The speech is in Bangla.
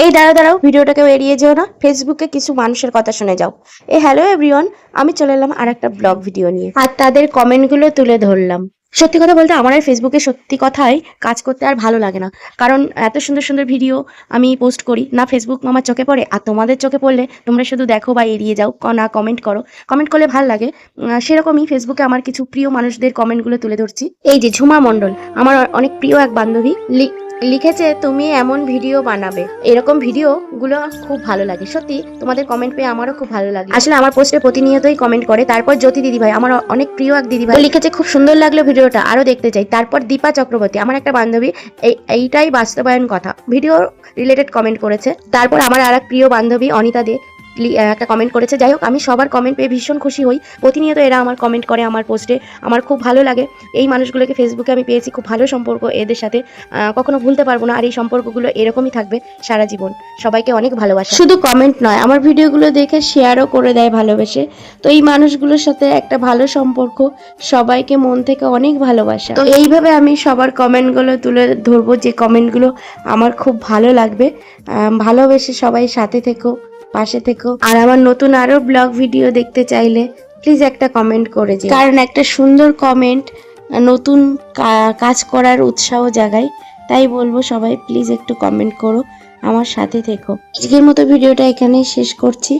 এই দাঁড়াও দাঁড়াও, ভিডিওটাকেও এড়িয়ে যেও না, ফেসবুকে কিছু মানুষের কথা শুনে যাও। হ্যালো এভরিওয়ান, আমি চলে এলাম আর একটা ব্লগ ভিডিও নিয়ে, আর তাদের কমেন্টগুলো তুলে ধরলাম। সত্যি কথা বলতে আমার আর ফেসবুকে সত্যি কথাই কাজ করতে আর ভালো লাগে না, কারণ এত সুন্দর সুন্দর ভিডিও আমি পোস্ট করি না, ফেসবুক আমার চোখে পড়ে, আর তোমাদের চোখে পড়লে তোমরা শুধু দেখো বা এড়িয়ে যাও, না কমেন্ট করো। কমেন্ট করলে ভালো লাগে। সেরকমই ফেসবুকে আমার কিছু প্রিয় মানুষদের কমেন্টগুলো তুলে ধরছি। এই যে ঝুমা মণ্ডল, আমার অনেক প্রিয় এক বান্ধবী, লিখেছে তুমি এমন ভিডিও বানাবে। এরকম ভিডিও গুলো খুব ভালো লাগে, সত্যি তোমাদের কমেন্ট পেয়ে আমারও খুব ভালো লাগে। আসলে আমার পোস্টে প্রতিনিয়তই কমেন্ট করে। তারপর জ্যোতি দিদিভাই, আমার অনেক প্রিয় এক দিদিভাই, লিখেছে খুব সুন্দর লাগলো ভিডিওটা, আরো দেখতে চাই। তারপর দীপা চক্রবর্তী, আমার একটা বান্ধবী, এইটাই বাস্তবায়ন কথা, ভিডিও রিলেটেড কমেন্ট করেছে। তারপর আমার আর এক প্রিয় বান্ধবী অনিতা দে একটা কমেন্ট করেছে। যাই হোক, আমি সবার কমেন্ট পেয়ে ভীষণ খুশি হই। প্রতিনিয়ত এরা আমার কমেন্ট করে আমার পোস্টে, আমার খুব ভালো লাগে। এই মানুষগুলোকে ফেসবুকে আমি পেয়েছি, খুব ভালো সম্পর্ক এদের সাথে, কখনো ভুলতে পারবো না। আর এই সম্পর্কগুলো এরকমই থাকবে সারা জীবন। সবাইকে অনেক ভালোবাসা, শুধু কমেন্ট নয়, আমার ভিডিওগুলো দেখে শেয়ারও করে দেয় ভালোবেসে। তো এই মানুষগুলোর সাথে একটা ভালো সম্পর্ক, সবাইকে মন থেকে অনেক ভালোবাসা। তো এইভাবে আমি সবার কমেন্টগুলো তুলে ধরবো, যে কমেন্টগুলো আমার খুব ভালো লাগবে। ভালোবেসে সবাই সাথে থেকো, পাশে থেকো। আর আমার নতুন আরো ব্লগ ভিডিও দেখতে চাইলে প্লিজ একটা কমেন্ট করে যেও, কারণ একটা সুন্দর কমেন্ট নতুন কাজ করার উৎসাহ জাগায়। তাই বলবো সবাই প্লিজ একটু কমেন্ট করো, আমার সাথে থেকো। আজকের মতো ভিডিওটা এখানেই শেষ করছি।